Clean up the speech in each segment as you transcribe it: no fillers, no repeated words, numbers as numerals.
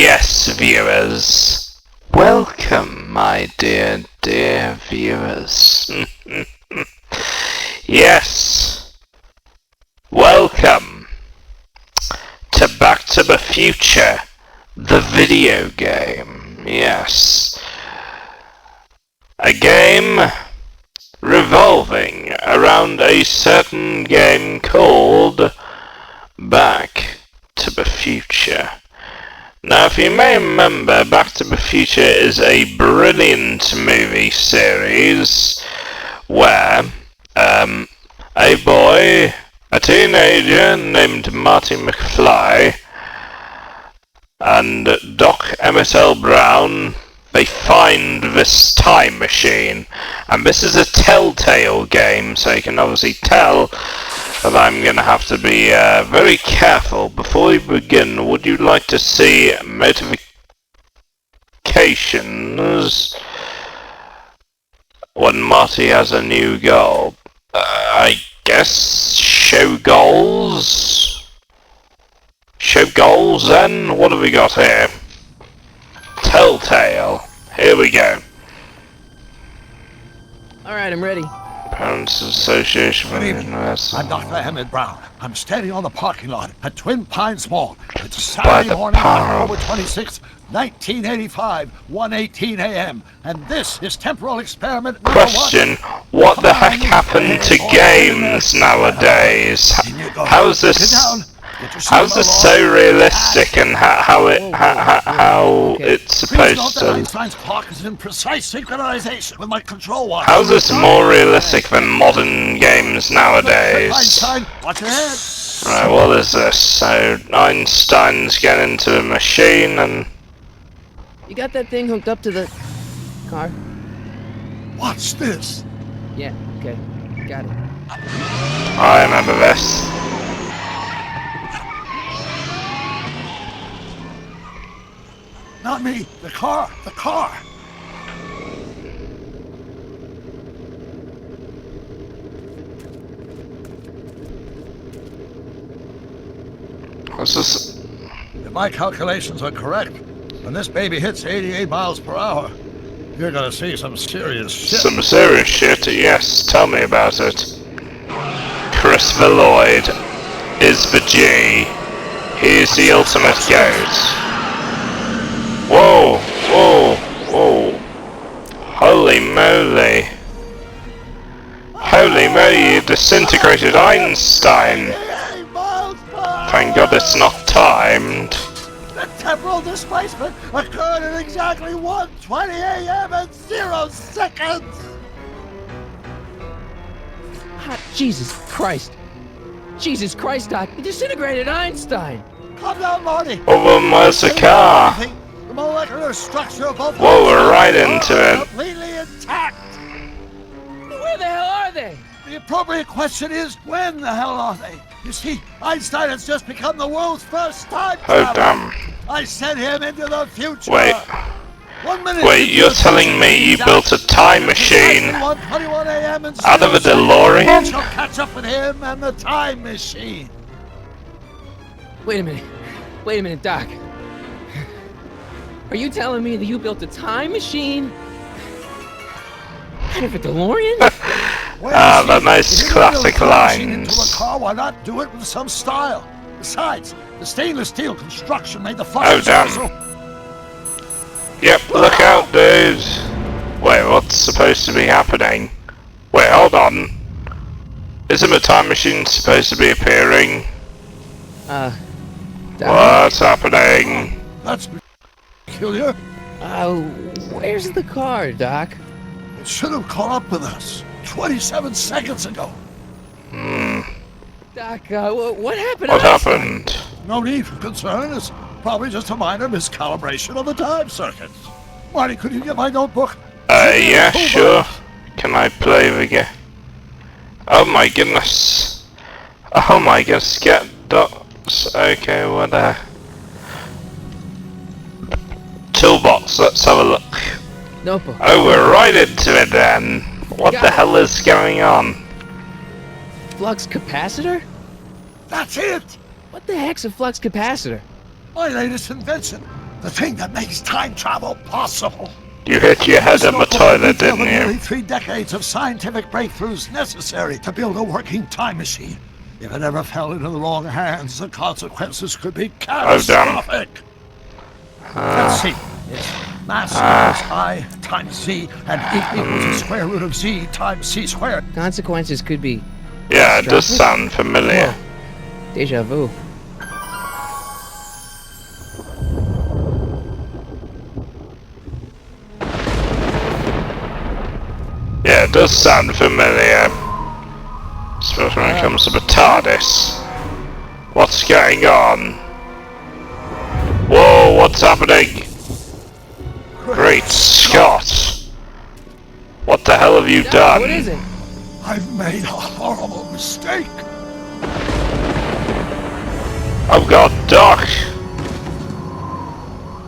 Yes, viewers. Welcome, my dear viewers. Yes. Welcome to Back to the Future, the video game. Yes. A game revolving around a certain game called Back to the Future. Now, if you may remember, Back to the Future is a brilliant movie series where a boy, a teenager named Marty McFly, and Doc Emmett L. Brown, they find this time machine. And this is a telltale game, so you can obviously tell that I'm going to have to be very careful. Before we begin, would you like to see notifications when Marty has a new goal? I guess show goals? Show goals then? What have we got here? Telltale. Here we go. Alright, I'm ready. Parents Association for the University. I'm Dr. Emmett Brown. I'm standing on the parking lot at Twin Pines Mall. It's Saturday morning, October 26, 1985, 1:18 a.m. And this is temporal experiment number Question: what the heck happened to games nowadays? How's this so realistic, and how it's supposed to? Einstein's clock is in precise synchronization with my control watch. How's this more realistic than modern games nowadays? Einstein, watch your head. Right, what is this? So Einstein's getting into a machine, and You got that thing hooked up to the car? Watch this. Yeah, okay. Got it. I remember this. Not me. The car. The car. What's this? If my calculations are correct, when this baby hits 88 miles per hour, you're gonna see some serious shit. Some serious shit, yes. Tell me about it. Chris Lloyd is the G. He's the ultimate goat. Whoa, whoa, whoa. Holy moly. Holy moly, you disintegrated Einstein. Thank God it's not timed. The temporal displacement occurred at exactly 1:20 a.m. and 0 seconds. Ah, Jesus Christ. Jesus Christ, Doc. You disintegrated Einstein. Calm down, Marty. Oh, well, where's the car? The molecular structure of both. Whoa, we're right into it. Completely intact. Where the hell are they? The appropriate question is, when the hell are they? You see, Einstein has just become the world's first time traveler. Oh, damn. I sent him into the future. Wait. 1 minute. Wait, you're telling me you built a time machine 1:21 a.m. and out of a DeLorean? She'll catch up with him and the time machine. Wait a minute, Doc. Are you telling me that you built a time machine out of a DeLorean? The nice classic lines. Into a car, why not do it with some style? Besides, the stainless steel construction made the flux. Oh, damn. Yep, look out, dude. Wait, what's supposed to be happening? Wait, hold on. Isn't the time machine supposed to be appearing? Doc? What's happening? That's peculiar. Where's the car, Doc? It should have caught up with us 27 seconds ago. Doc, what happened? What happened? No need for concern. It's probably just a minor miscalibration of the time circuits. Marty, could you get my notebook? Yeah, sure. Can I play the game? Oh my goodness. Oh my goodness, get dots. Okay, what toolbox, let's have a look. Notebook. Oh, we're right into it then. What the hell is going on? Flux capacitor? That's it! What the heck's a flux capacitor? My latest invention. The thing that makes time travel possible. You hit your head in the toilet, didn't Nearly you? 3 decades of scientific breakthroughs necessary to build a working time machine. If it ever fell into the wrong hands, the consequences could be catastrophic. Let's see. It's mass equals I times Z, and E equals the square root of Z times C squared. Consequences could be Yeah, it does sound familiar. deja vu. Yeah, it does sound familiar. Especially when it comes to the TARDIS. What's going on? Whoa, what's happening? Great Scott! What the hell have you done? What is it? I've made a horrible mistake. Oh god, Doc!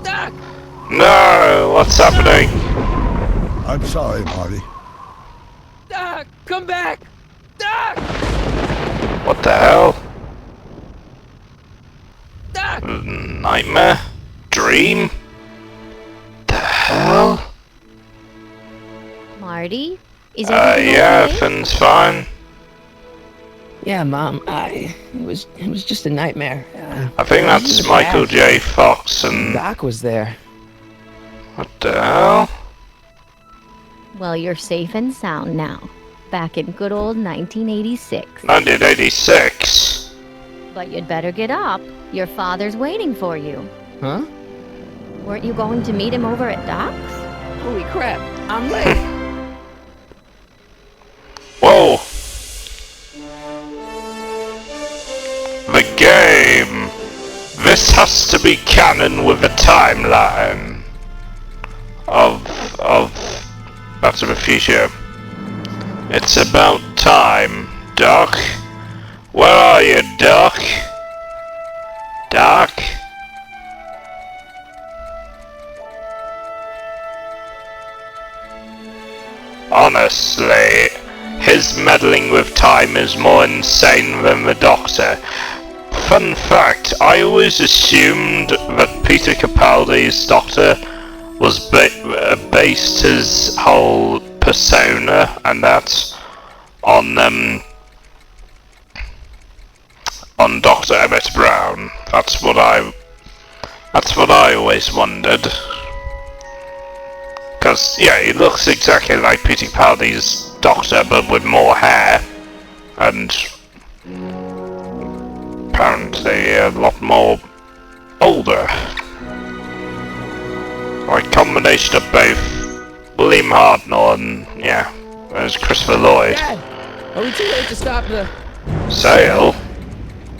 Doc! No! What's happening? I'm sorry, Marty. Doc! Come back! Doc! What the hell? Doc! Nightmare? Dream? The hell? Marty? Is everything Yeah, okay? Finn's fine. Yeah, Mom. It was just a nightmare. I think that's Michael J. Fox and... Doc was there. What the hell? Well, you're safe and sound now. Back in good old 1986. 1986? But you'd better get up. Your father's waiting for you. Huh? Weren't you going to meet him over at Doc's? Holy crap! I'm late. Whoa! The game! This has to be canon with a timeline of Back to the Future. It's about time. Doc? Where are you, Doc? Doc? Honestly, his meddling with time is more insane than the Doctor. Fun fact, I always assumed that Peter Capaldi's Doctor was based his whole persona and that on Dr. Emmett Brown. That's what I always wondered. Because, yeah, he looks exactly like Peter Capaldi's Doctor, but with more hair. And apparently a lot more older. Like combination of both William Hartnell and, yeah, there's Christopher Lloyd. Dad! Are we too late to stop the... Sale?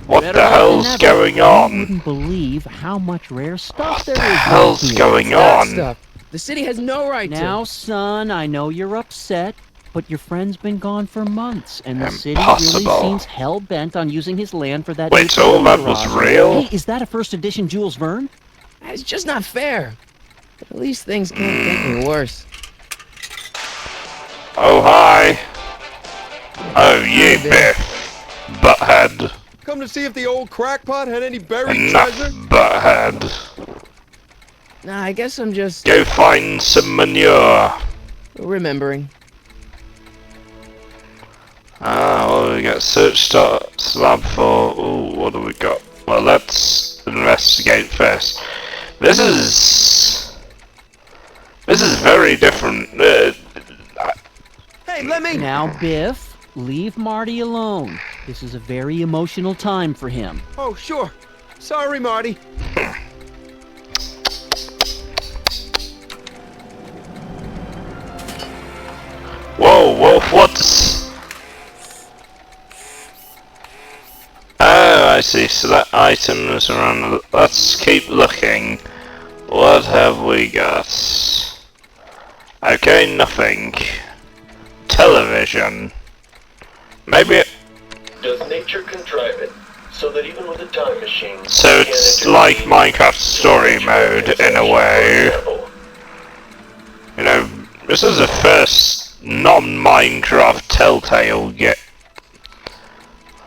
What the hell's going I on? wouldn't believe how much rare stuff What there the is hell's here. going Doc on? stuff? The city has no right Now, to... son, I know you're upset, but your friend's been gone for months, and the city Impossible. really seems hell-bent on using his land for that... Wait, new so all that was garage. real? Hey, is that a first edition Jules Verne? It's just not fair. But at least things can't get any worse. Oh, hi. Oh, you Biff. Butthead. Come to see if the old crackpot had any buried Enough, treasure? butthead. Nah, I guess I'm just... Go find some manure. remembering. Well, we got search slab for... Ooh, what do we got? Well, let's investigate first. This is very different. Hey, let me... Now, Biff, leave Marty alone. This is a very emotional time for him. Oh, sure. Sorry, Marty. Whoa, what's... Oh, I see. So that item is around... Let's keep looking. What have we got? Okay, nothing. Television. Maybe... Does nature contrive it so that even with a time machine... So it's like Minecraft story mode, in a way. You know, this is the first non-Minecraft Telltale game.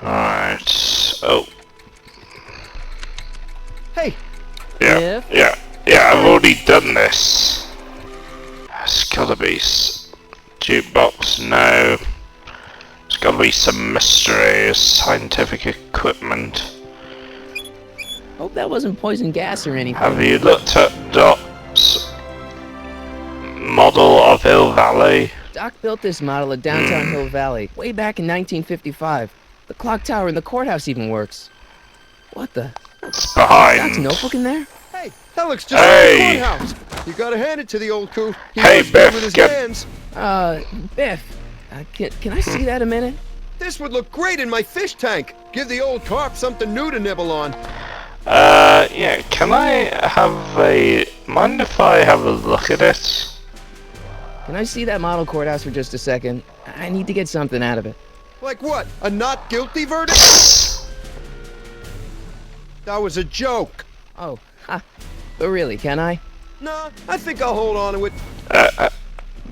Alright, oh. Hey, Yeah, Biff? yeah. Yeah, I've already done this. It's gotta be jukebox. No. There's gotta be some mysterious scientific equipment. Hope that wasn't poison gas or anything. Have you looked at Doc's model of Hill Valley? Doc built this model of downtown Hill Valley way back in 1955. The clock tower in the courthouse even works. What the? It's behind. Doc's notebook in there? Hey, that looks just Hey. like the courthouse. You gotta hand it to the old coot. He Hey, was good Biff, with his get- hands. Biff. Can I see that a minute? This would look great in my fish tank. Give the old carp something new to nibble on. Yeah, can I mind if I have a look at it? Can I see that model courthouse for just a second? I need to get something out of it. Like what? A not guilty verdict? That was a joke. Oh, ha. But really, can I? Nah, I think I'll hold on to it.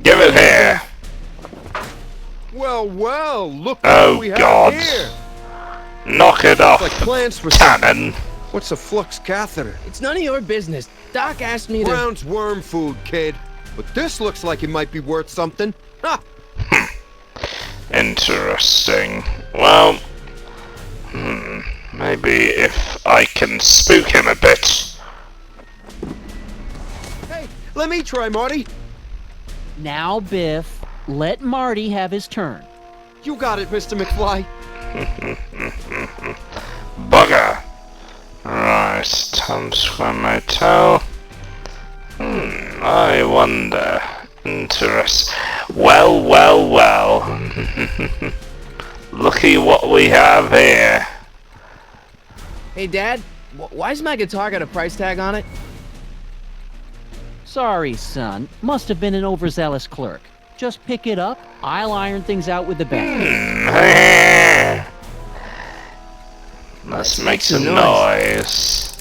Give it here. Well, look Oh, what we God. have here. Knock it off, Like plans for something. cannon. What's a flux catheter? It's none of your business. Doc asked me to... Brown's worm food, kid. But this looks like it might be worth something. Ha! Interesting. Well, maybe if I can spook him a bit. Hey, let me try, Marty. Now, Biff, let Marty have his turn. You got it, Mr. McFly. Bugger. Right, Times Square Motel. I wonder. Well. Looky what we have here. Hey, Dad, why's my guitar got a price tag on it? Sorry, son. Must have been an overzealous clerk. Just pick it up. I'll iron things out with the bank. Let's make some noise.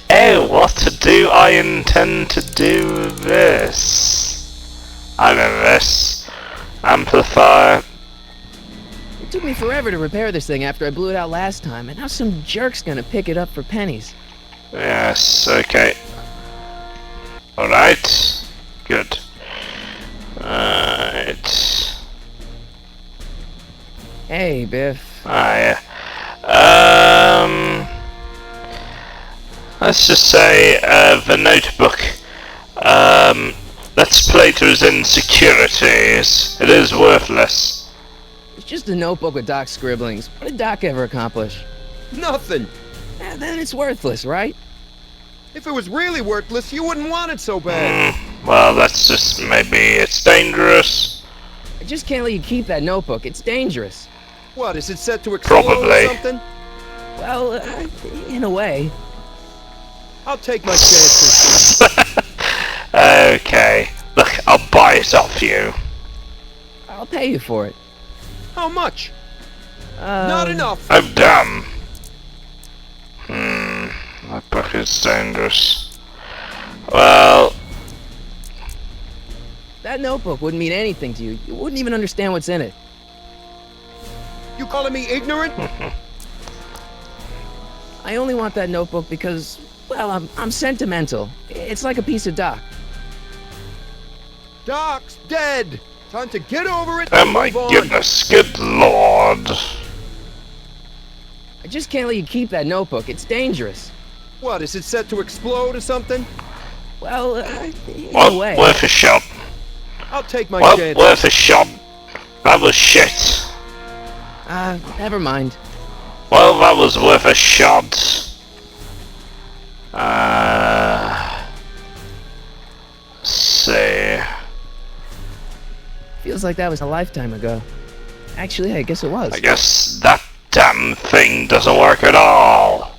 Oh, what to do? I intend to do this. I remember this. Amplifier. It took me forever to repair this thing after I blew it out last time, and now some jerk's gonna pick it up for pennies. Yes, okay. Alright. Good. Right. Hey, Biff. Yeah. Let's just say, the notebook. Let's play to his insecurities. It is worthless. It's just a notebook with Doc's scribblings. What did Doc ever accomplish? Nothing. Then it's worthless, right? If it was really worthless, you wouldn't want it so bad. Well, that's just maybe it's dangerous. I just can't let you keep that notebook. It's dangerous. What, is it set to explode Probably. or something? Well, in a way. I'll take my chances. Okay. Look, I'll buy it off you. I'll pay you for it. How much? Not enough. Oh, damn. That book is dangerous. Well, That notebook wouldn't mean anything to you. You wouldn't even understand what's in it. You calling me ignorant? I only want that notebook because, well, I'm sentimental. It's like a piece of Doc. Doc's dead. Time to get over it oh and my move on. goodness, good lord. I just can't let you keep that notebook. It's dangerous. What, is it set to explode or something? Well, in a Well, way. worth a shot. I'll take my Well, chances. worth a shot. That was shit. Never mind. Well, that was worth a shot. Let's see. Feels like that was a lifetime ago. Actually, I guess it was. I guess that damn thing doesn't work at all.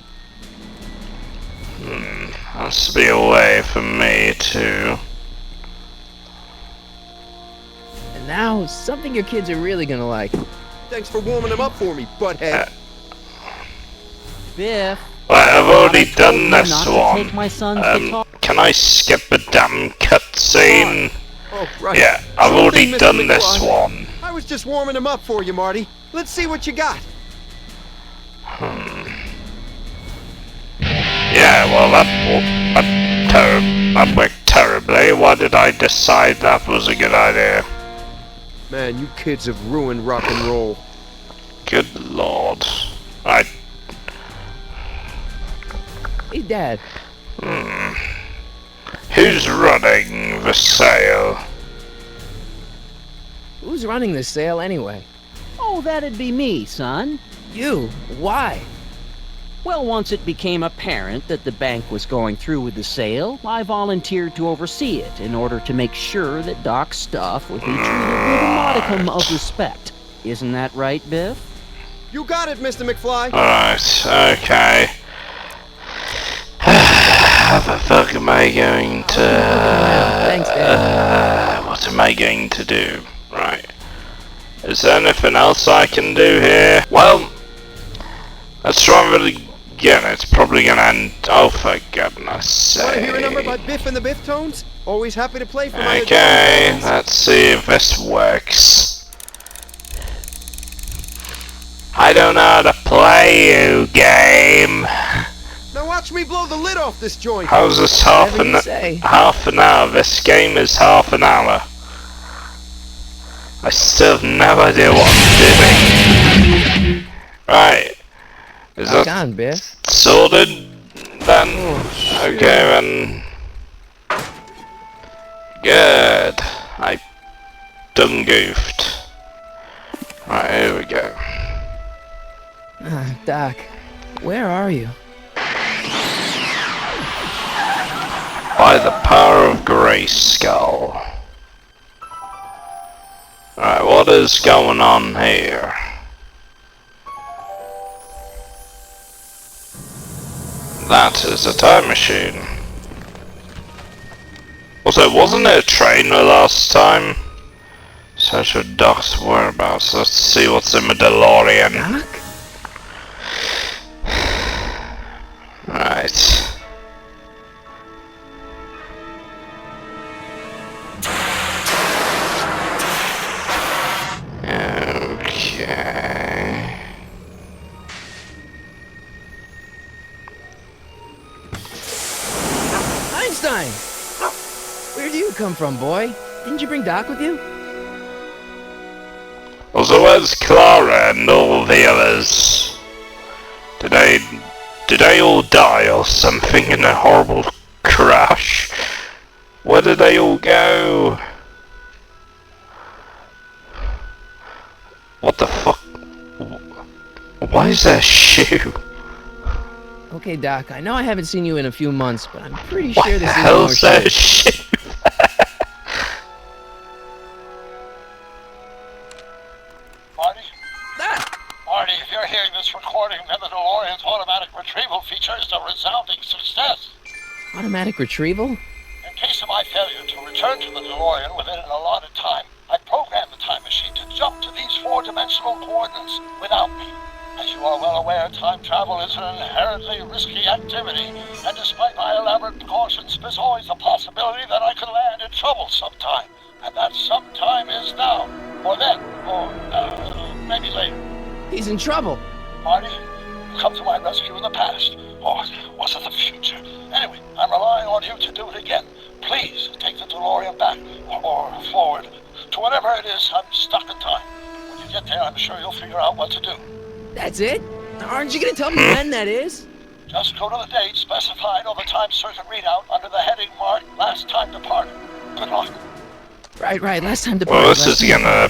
Has to be a way for me to... And now, something your kids are really gonna like. Thanks for warming them up for me, butthead. Biff. Well, I've already I told done you this not to one. take my son's guitar. Can I skip the damn cutscene? Oh, right. Yeah, I've Sure already thing, Mr. done this McFly. one. I was just warming them up for you, Marty. Let's see what you got. Yeah, well, that worked terribly. Why did I decide that was a good idea? Man, you kids have ruined rock and roll. Good lord. Hey, Dad. Who's running the sale? Who's running this sale anyway? Oh, that'd be me, son. You? Why? Well, once it became apparent that the bank was going through with the sale, I volunteered to oversee it in order to make sure that Doc's stuff would be treated with a modicum of respect. Isn't that right, Biff? You got it, Mr. McFly. Alright, okay. How the fuck am I going to... Thanks, Dad. what am I going to do? Right. Is there anything else I can do here? Well, let's try it again. It's probably gonna end... Oh, for goodness sake. Want to hear a number by Biff and the Biff Tones? Always happy to play for my... Okay, let's see if this works. I don't know how to play you, game. Now watch me blow the lid off this joint. How's this Whatever you say. half an hour? This game is half an hour. I still have no idea what I'm doing. Right. Is Rock that on, Biff. sorted then? Oh, Okay then. Good. I done goofed. Right, here we go. Doc, where are you? By the power of Grayskull. Alright, what is going on here? That is a time machine. Also, wasn't it a trainer last time? Search for Doc's whereabouts. Let's see what's in the DeLorean. Doc? Right. Okay. Einstein! Where do you come from, boy? Didn't you bring Doc with you? Also, where's Clara and all the others? Did they all die or something in a horrible crash? Where did they all go? What the fuck? Why is there a shoe? Okay, Doc, I know I haven't seen you in a few months, but I'm pretty What sure the this is hell more is there a shit. shoe? Marty? Ah! Marty, if you're hearing this recording, then the DeLorean's automatic retrieval feature is a resounding success. Automatic retrieval? In case of my failure to return to the DeLorean within an allotted time, I programmed the time machine to jump to these four-dimensional coordinates without me. As you are well aware, time travel is an inherently risky activity, and despite my elaborate precautions, there's always the possibility that I could land in trouble sometime. And that sometime is now, or then, or maybe later. He's in trouble. Marty, you come to my rescue in the past, or was it the future? Anyway, I'm relying on you to do it again. Please take the DeLorean back, or forward, to whatever it is I'm stuck in time. When you get there, I'm sure you'll figure out what to do. That's it? Aren't you gonna tell me when that is? Just go to the date specified on the time circuit readout under the heading marked Last Time Departed. Good luck. Right, last time to Well, this is gonna...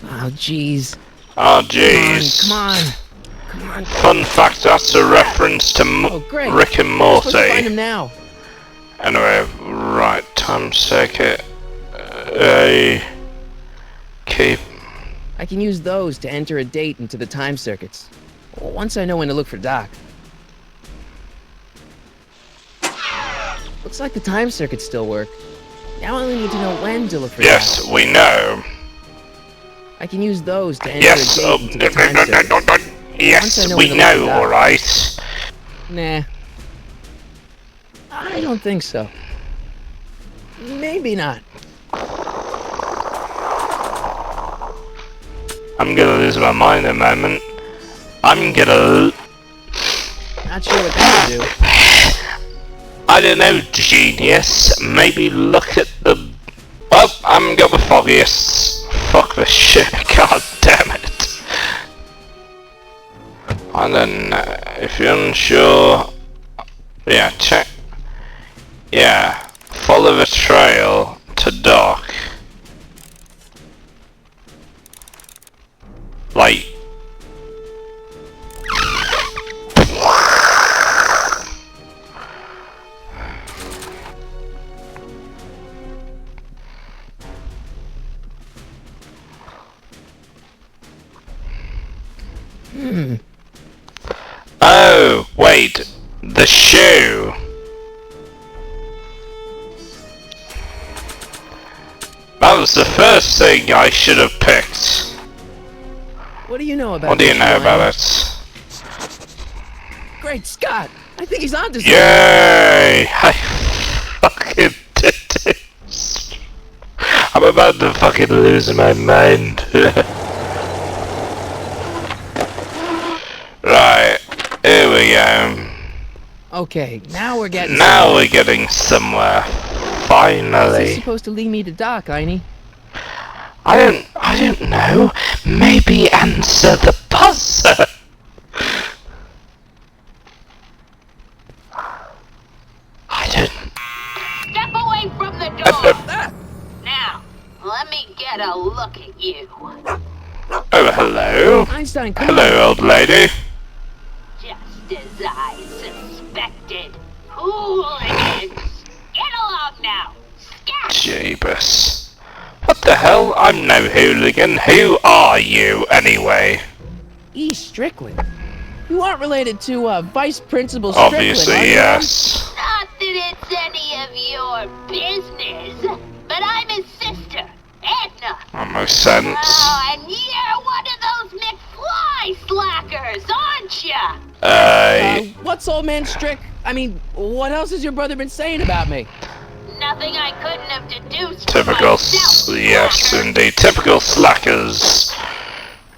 Oh, jeez. Oh, jeez. Come on. Fun fact, that's a reference to Oh, great. Rick and We're supposed to find Morty. him now. Anyway, right, time circuit. Keep. I can use those to enter a date into the time circuits. Once I know when to look for Doc. Looks like the time circuits still work. Now I only need to know when to look for Yes, Doc. we know. I can use those to enter Yes, a date into the time circuits. Once I yes, know we when to look for know, Doc. alright. Nah. I don't think so. Maybe not. I'm gonna lose my mind in a moment. I'm gonna... Not sure what that would do. I don't know, genius. Maybe look at the... Well, I'm going with obvious. Fuck this shit, god damn it. And then, if you're unsure... Yeah, check... Yeah, follow the trail to dock. Like... Oh, wait, the shoe. That was the first thing I should have picked. What do you know about What do you this know line? about it? Great Scott! I think he's onto something. Yay! I fucking did it. I'm about to fucking lose my mind. Right, here we go. Okay, now we're getting Now somewhere. we're getting somewhere. Is this Finally. supposed to lead me to dock, Einie? I don't know. Maybe answer the puzzle. I don't. Step away from the door! Now, let me get a look at you. Oh, hello. Einstein, come on. Hello, old lady. Just as I suspected. Hooligans! Get along now! Scat! Jeebus. What the hell? I'm no hooligan. Who are you, anyway? E. Strickland. You aren't related to, Vice Principal Strickland, Obviously, are you? yes. Not that it's any of your business, but I'm his sister, Edna. That makes sense. Oh, and you're one of those McFly slackers, aren't ya? What's old man Strick? I mean, what else has your brother been saying about me? Nothing I couldn't have deduced for Typical, myself, yes, slacker. indeed. Typical slackers.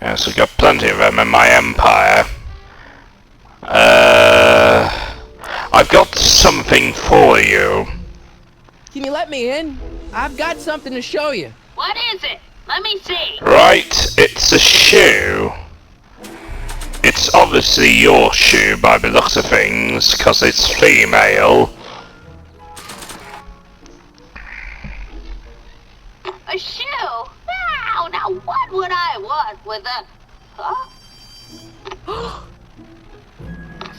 Yes, we've got plenty of them in my empire. I've got something for you. Can you let me in? I've got something to show you. What is it? Let me see. Right, it's a shoe. It's obviously your shoe by the looks of things, because it's female. A shoe? Wow, now what would I want with a... Huh?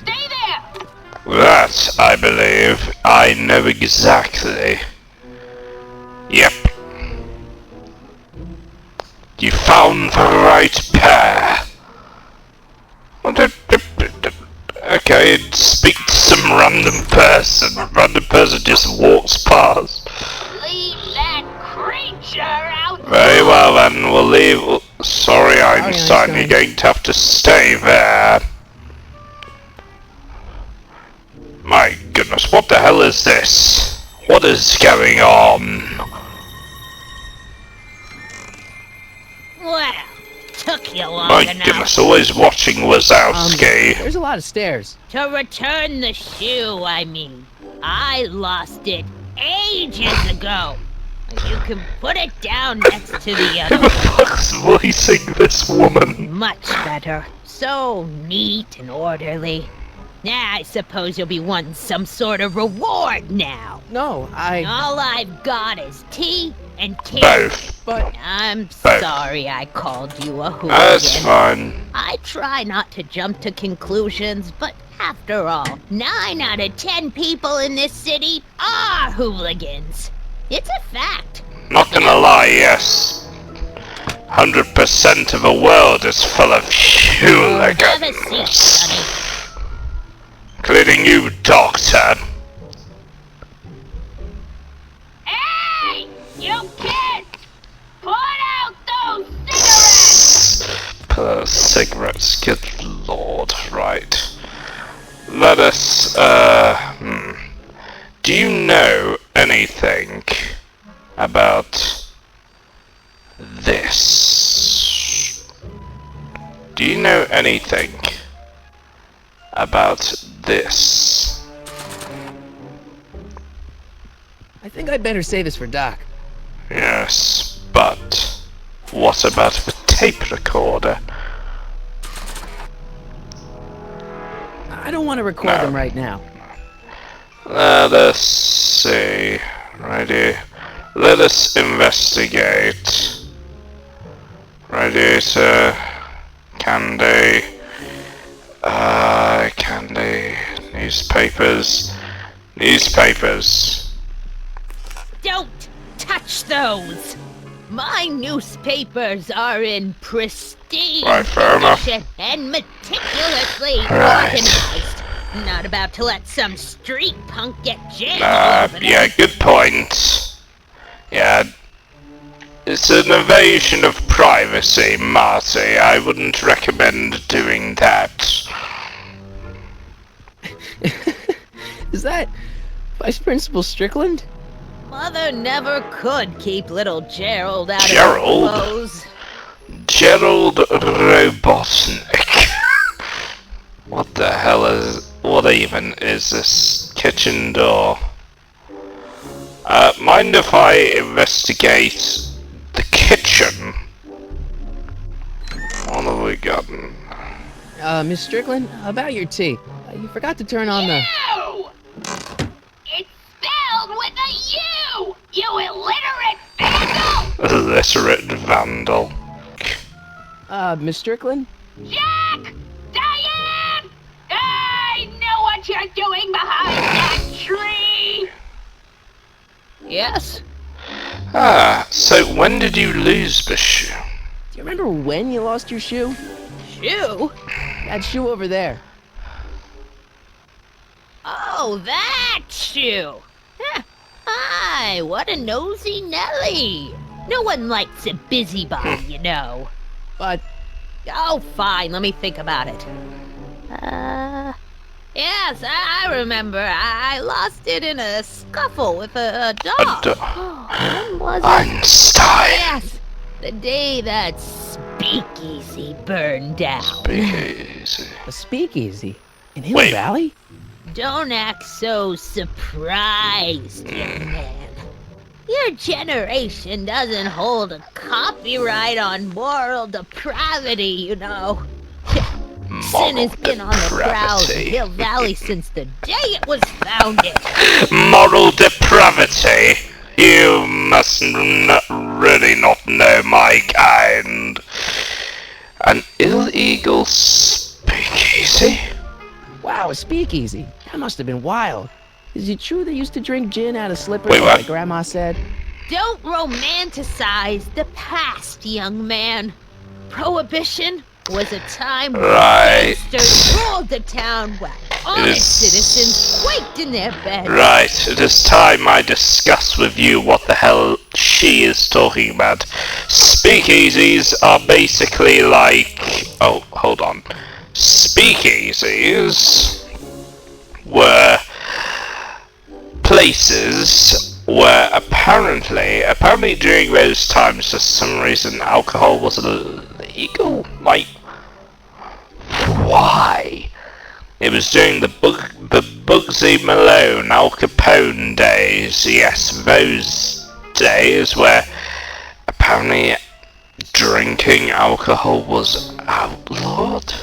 Stay there! That, I believe, I know exactly. Yep. You found the right pair. Okay, speak to some random person. Random person just walks past. Leave that creature out. Very well then, we'll leave. Sorry, Einstein, Einstein. you're going to have to stay there. My goodness, what the hell is this? What is going on? Well, took you long My enough. goodness, always watching Wazowski. There's a lot of stairs. To return the shoe, I mean. I lost it ages ago. You can put it down next to the Who other. the fuck's voicing this woman? Much better. So neat and orderly. I suppose you'll be wanting some sort of reward now. No, All I've got is tea and tea. Both. but I'm Both. sorry I called you a hooligan. That's fine. I try not to jump to conclusions, but after all, 9 out of 10 people in this city are hooligans. It's a fact. Not gonna lie, yes. 100% of the world is full of Have a seat, hooligans. Sonny. Including you, Doctor. Hey! You kids! Put out those cigarettes! Cigarettes, good lord, right. Let us, Do you know anything about this? Do you know anything about this. I think I'd better save this for Doc. Yes, but what about the tape recorder? I don't want to record them right now. Let us see. Ready? Let us investigate. Radiator. Candy. Candy. Newspapers. Newspapers. Don't touch those! My newspapers are in pristine Right, fair enough. condition and meticulously Right. organized. Not about to let some street punk get jammed all over them. Yeah, good point. Yeah. It's an invasion of privacy, Marty. I wouldn't recommend doing that. Is that Vice Principal Strickland? Mother never could keep little Gerald out Gerald? of his clothes. Gerald Robotnik. What the hell what even is this kitchen door? Mind if I investigate the kitchen? What have we gotten? Miss Strickland, about your tea. You forgot to turn on the... U! It's spelled with a U! You illiterate vandal! Illiterate vandal. Miss Strickland? Jack! Diane! I know what you're doing behind that tree! Yes? So when did you lose the shoe? Do you remember when you lost your shoe? Shoe? That shoe over there. Oh, that shoe! Huh. Hi, what a nosy Nelly! No one likes a busybody, you know. But... Oh, fine, let me think about it. Yes, I remember. I lost it in a scuffle with a dog. When was it? Einstein. Yes, the day that speakeasy burned down. Speakeasy. A speakeasy? In Hill Wait. Valley? Don't act so surprised, young man. Your generation doesn't hold a copyright on moral depravity, you know. Sin has been on the prowl in Hill Valley since the day it was founded. Moral depravity. You must really not know my kind. An illegal speakeasy? Wow, a speakeasy. That must have been wild. Is it true they used to drink gin out of slippers, Wait, what? like Grandma said? Don't romanticize the past, young man. Prohibition was a time when Right. gangsters ruled the town while honest is- citizens quaked in their beds. Right, it is time I discuss with you what the hell she is talking about. Speakeasies are basically like... Oh, hold on. Speakeasies were places where apparently during those times for some reason alcohol was illegal. Like, why? It was during the Bugsy Malone, Al Capone days. Yes, those days where apparently drinking alcohol was outlawed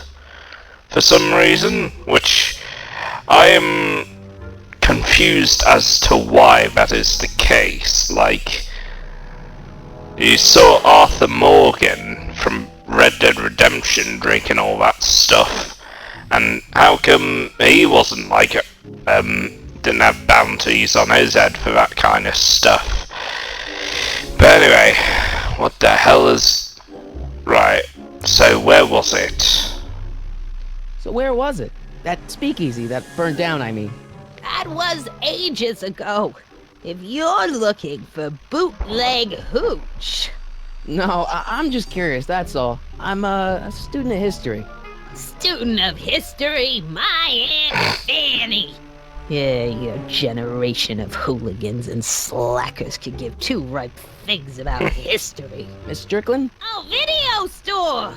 for some reason, which I am confused as to why that is the case. Like, you saw Arthur Morgan from Red Dead Redemption drinking all that stuff, and how come he wasn't like didn't have bounties on his head for that kind of stuff? But anyway, what the hell is... Right, so where was it? So where was it? That speakeasy that burned down, I mean. That was ages ago. If you're looking for bootleg hooch. No, I'm just curious, that's all. I'm a student of history. Student of history, my Aunt Fanny. Yeah, your generation of hooligans and slackers could give two ripe figs about history. Miss Strickland? Oh, video store!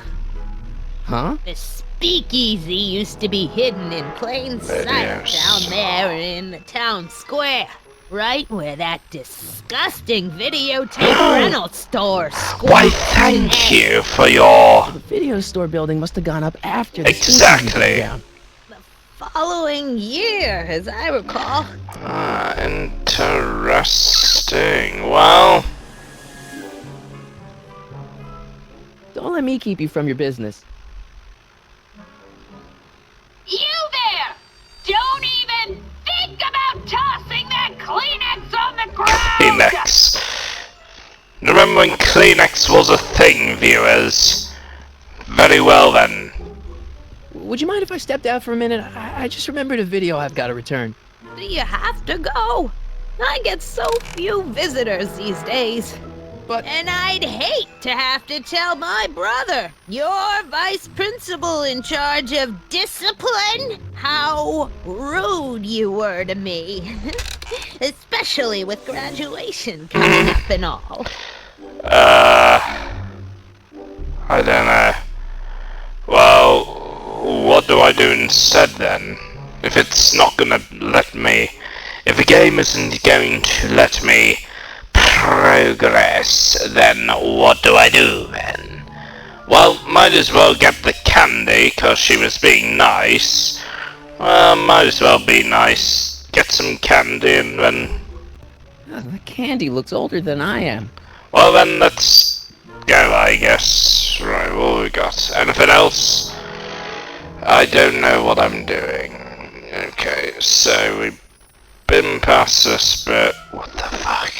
Huh? The speakeasy used to be hidden in plain sight down there in the town square. Right where that disgusting videotape rental store squat. Why, thank you for your... The video store building must have gone up after the Exactly. speakeasy burned down. Following year, as I recall. Ah, interesting. Well... Don't let me keep you from your business. You there! Don't even think about tossing that Kleenex on the ground! Kleenex. Remember when Kleenex was a thing, viewers? Very well then. Would you mind if I stepped out for a minute? I just remembered a video I've got to return. Do you have to go? I get so few visitors these days. But... And I'd hate to have to tell my brother, your vice principal in charge of discipline, how rude you were to me. Especially with graduation coming up and all. I don't know. Well, what do I do instead then? If it's not gonna let me... If the game isn't going to let me progress, then what do I do then? Well, might as well get the candy, cause she was being nice. Well, might as well be nice. Get some candy and then... The candy looks older than I am. Well then, let's go, I guess. Right, what we got? Anything else? I don't know what I'm doing. Okay, so we've been past this bit. What the fuck?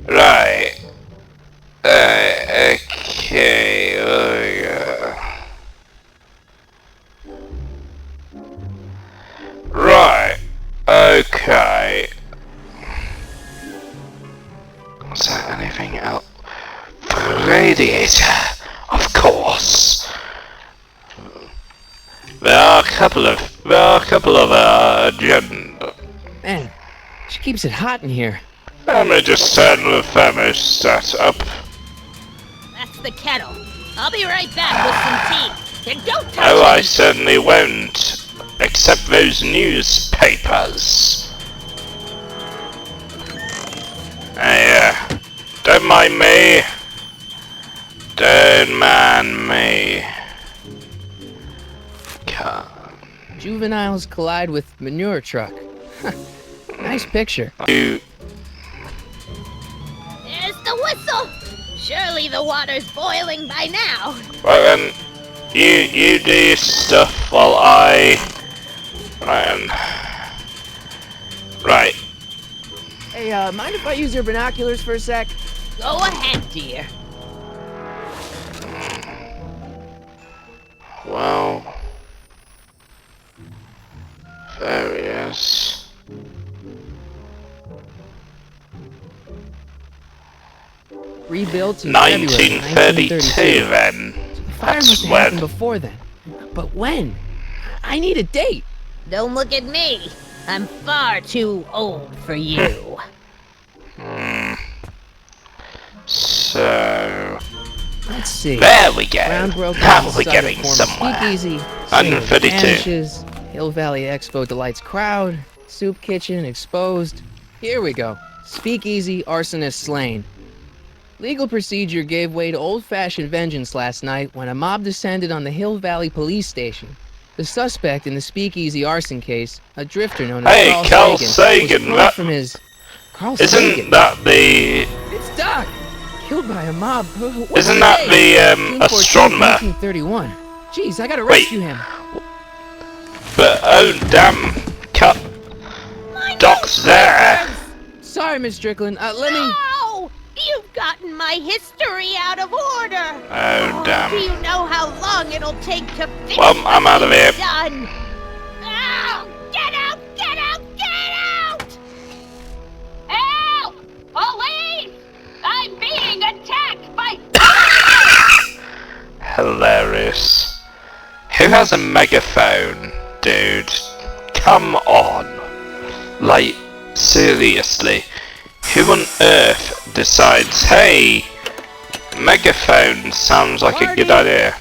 Right. Okay, there we go. Right. Okay. Was there anything else? Radiator, of course. There are a couple of agenda. Man, she keeps it hot in here. Let me just turn the thermostat up. That's the kettle. I'll be right back with some tea. And don't touch Oh, I it. certainly won't. Except those newspapers. Hey, don't mind me. Don't mind me. Come. Juveniles collide with manure truck. Nice picture. You... There's the whistle. Surely the water's boiling by now. Well then, you do your stuff while I... Right. Hey, mind if I use your binoculars for a sec? Go ahead, dear. Well... There he is. Rebuilt in 1932 February 1932. then. The fire That's must have when. happened before then. But when? I need a date. Don't look at me. I'm far too old for you. So... Let's see. There we go. Ground broke Now down, we're started getting forming somewhere. Speakeasy, 132. vanishes, Hill Valley Expo delights crowd, soup kitchen exposed. Here we go. Speakeasy, arsonist slain. Legal procedure gave way to old-fashioned vengeance last night when a mob descended on the Hill Valley police station. The suspect in the Speakeasy arson case, a drifter known as Hey, Carl Sagan, was brought from his... Carl Isn't Sagan. that the... It's Doc! Killed by a mob. What Isn't day? that the, June 14th, astronomer? 1931. Jeez, I gotta Wait. rescue him. But, oh damn, cut. Doc's there. Sorry, Miss Strickland. Let me... No! You've gotten my history out of order. Oh damn. Do you know how long it'll take to fix Well, I'm out of here. what's done? Oh, get out! Get out! Get out! Help! Police! I'm being attacked by... Hilarious. Who has a megaphone, dude? Come on. Like, seriously. Who on earth decides, hey, megaphone sounds like a good Marty! idea?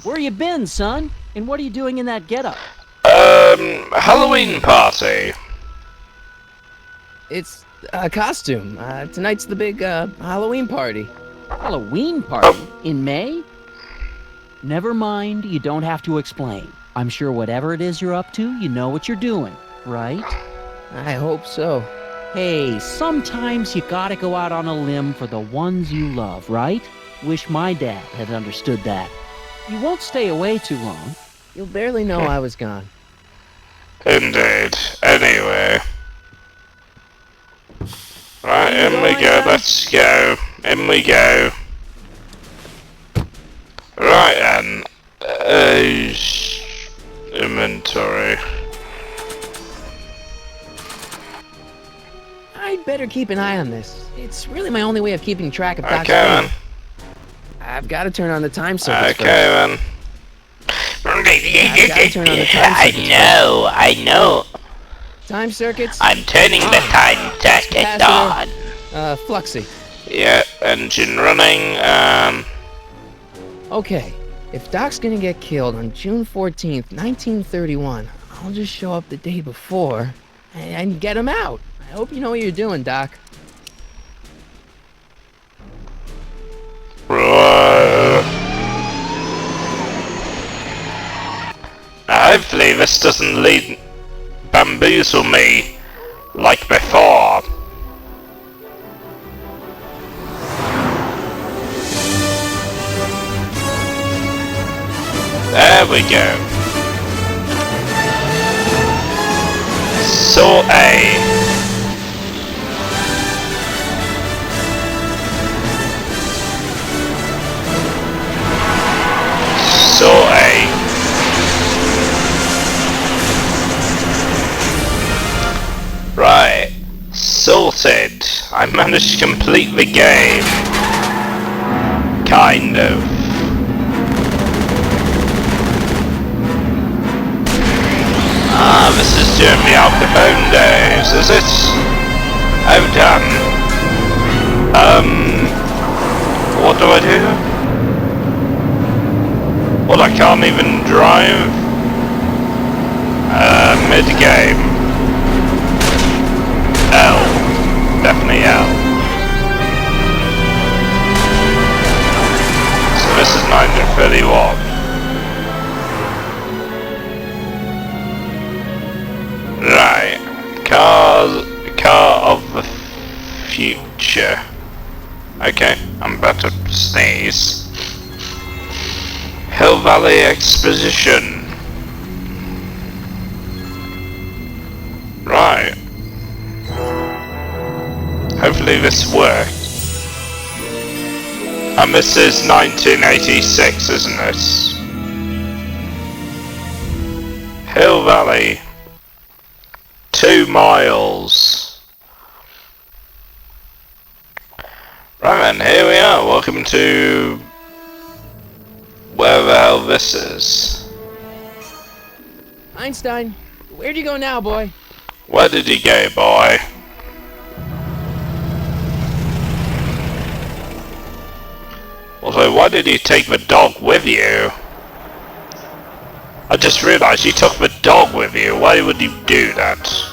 Where you been, son? And what are you doing in that getup? Halloween party. It's a costume. Tonight's the big Halloween party. Halloween party? In May? Never mind, you don't have to explain. I'm sure whatever it is you're up to, you know what you're doing, right? I hope so. Hey, sometimes you gotta go out on a limb for the ones you love, right? Wish my dad had understood that. You won't stay away too long. You'll barely know I was gone. Indeed. Anyway. Right, in we go. Let's go. In we go. Right then. Inventory. I'd better keep an eye on this. It's really my only way of keeping track of Doc's Okay then. I've got to turn on the time circuits Okay then. I've got to turn on the time circuits I know. Time circuits? I'm turning the time circuit on. Fluxy. Yeah, engine running, Okay, if Doc's gonna get killed on June 14th, 1931, I'll just show up the day before and get him out. I hope you know what you're doing, Doc. Hopefully this doesn't bamboozle me like before. There we go. So Right. Sorted. I managed to complete the game. Kind of. This is during the Al Capone days, is it? Oh damn. What do I do? Well, I can't even drive. Mid-game. L. Definitely L. So this is 1931. Right. Car of the future. Okay, I'm about to sneeze. Hill Valley Exposition. Right. Hopefully this worked. And this is 1986, isn't it? Hill Valley. 2 miles. Right then, here we are. Welcome to where the hell this is. Einstein, where'd you go now, boy? Where did he go, boy? Also, why did you take the dog with you? I just realised you took the dog with you. Why would you do that?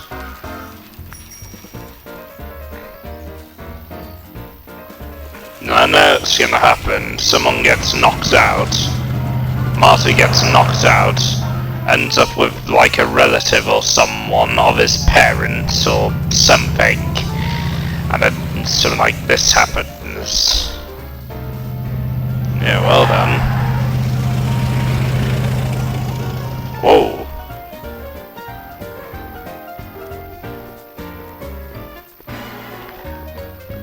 I know it's gonna happen. Someone gets knocked out. Marty gets knocked out. Ends up with like a relative or someone of his parents or something. And then something like this happens. Yeah, well done. Whoa.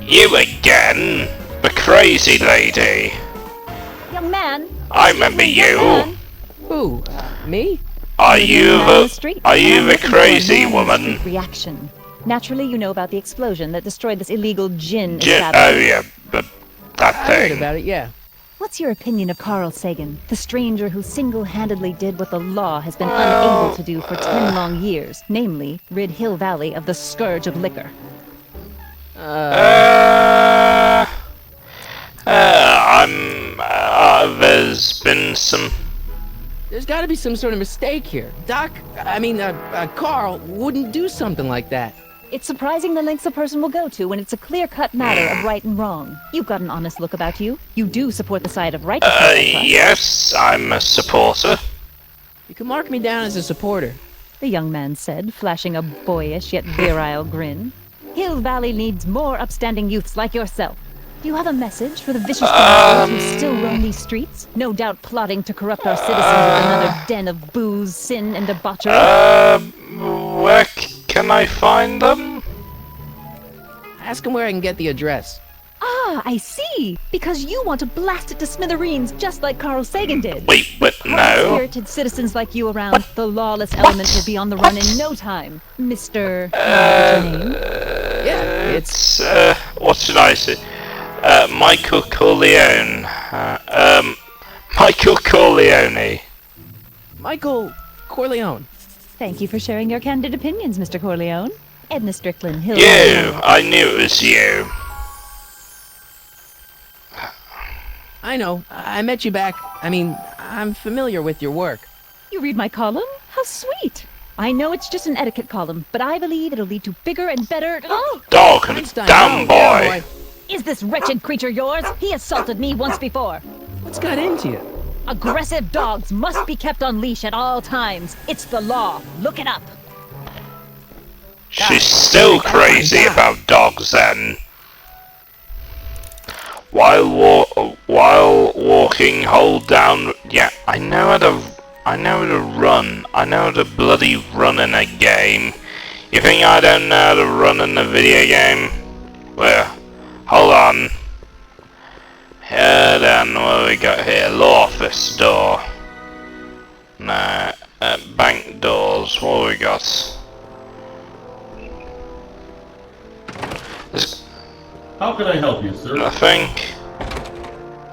You again? The crazy lady. Young man. I remember you. Who? Me? Are you the crazy woman? Reaction. Naturally, you know about the explosion that destroyed this illegal gin Oh establishment. yeah, but that I heard thing. about it, yeah. What's your opinion of Carl Sagan, the stranger who single-handedly did what the law has been unable to do for 10 long years, namely, rid Hill Valley of the scourge of liquor? There's been some There's got to be some sort of mistake here. Carl wouldn't do something like that. It's surprising the lengths a person will go to when it's a clear-cut matter of right and wrong. You've got an honest look about you. You do support the side of righteousness, I trust. Yes, I'm a supporter. You can mark me down as a supporter. The young man said, flashing a boyish yet virile grin. Hill Valley needs more upstanding youths like yourself. Do you have a message for the vicious criminals who still roam these streets? No doubt plotting to corrupt our citizens with another den of booze, sin, and debauchery. Where can I find them? Ask him where I can get the address. Ah, I see. Because you want to blast it to smithereens just like Carl Sagan did. Wait, but no. Spirited citizens like you around, the lawless element will be on the run in no time. Mr. Name? Yeah, it's... what should I say? Michael Corleone. Michael Corleone. Michael Corleone. Thank you for sharing your candid opinions, Mr. Corleone. Edna Strickland, Hill. You! I knew it was you. I know. I met you back. I'm familiar with your work. You read my column? How sweet. I know it's just an etiquette column, but I believe it'll lead to bigger and better... Oh! Dog and Einstein, damn no, boy. Is this wretched creature yours? He assaulted me once before. What's got into you? Aggressive dogs must be kept on leash at all times. It's the law. Look it up. She's still crazy about dogs then. While walking, hold down... Yeah, I know how to run. I know how to bloody run in a game. You think I don't know how to run in a video game? Well, hold on. Here then, what have we got here? Law office door. Nah, bank doors. What have we got? How can I help you, sir? Nothing.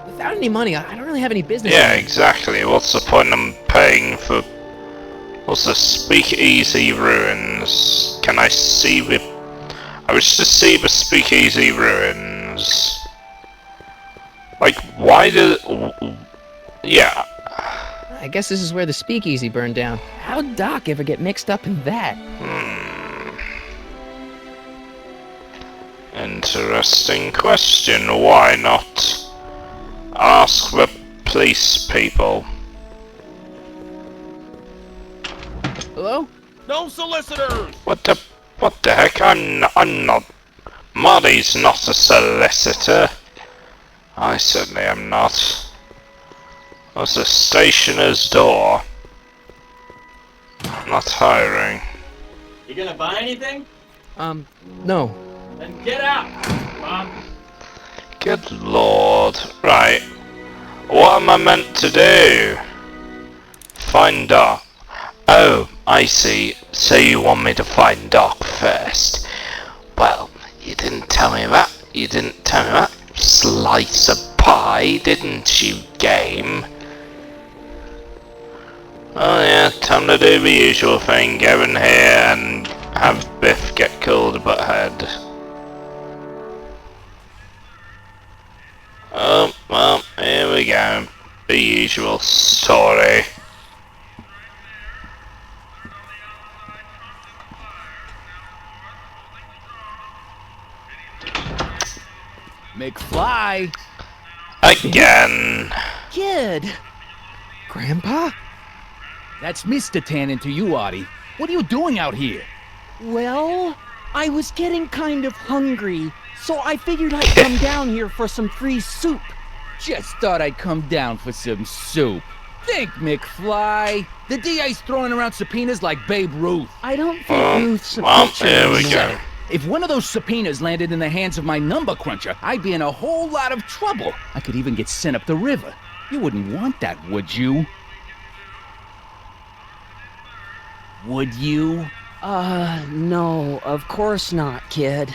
Without any money, I don't really have any business. Yeah, exactly. What's the point I'm paying for? What's the Speakeasy Ruins? Can I see the... I wish to see the Speakeasy Ruins. Like, why do... Yeah. I guess this is where the speakeasy burned down. How'd Doc ever get mixed up in that? Interesting question. Why not ask the police people? Hello? No solicitors! What the heck? I'm not... Marty's not a solicitor. I certainly am not. What's the stationer's door? I'm not hiring. You gonna buy anything? No. Then get out! Good lord. Right. What am I meant to do? Find Doc. Oh, I see. So you want me to find Doc first. Well, you didn't tell me that. You didn't tell me that. Slice of pie, didn't you, game? Oh yeah, time to do the usual thing. Go in here and have Biff get called butthead. Oh, well, here we go. The usual story. McFly! Again! Kid! Grandpa? That's Mr. Tannen to you, Artie. What are you doing out here? Well, I was getting kind of hungry, so I figured I'd come down here for some free soup. Just thought I'd come down for some soup. Think, McFly. The DA's throwing around subpoenas like Babe Ruth. I don't think Ruth's a well, picture here we anymore. go. If one of those subpoenas landed in the hands of my number cruncher, I'd be in a whole lot of trouble. I could even get sent up the river. You wouldn't want that, would you? Would you? No, of course not, kid.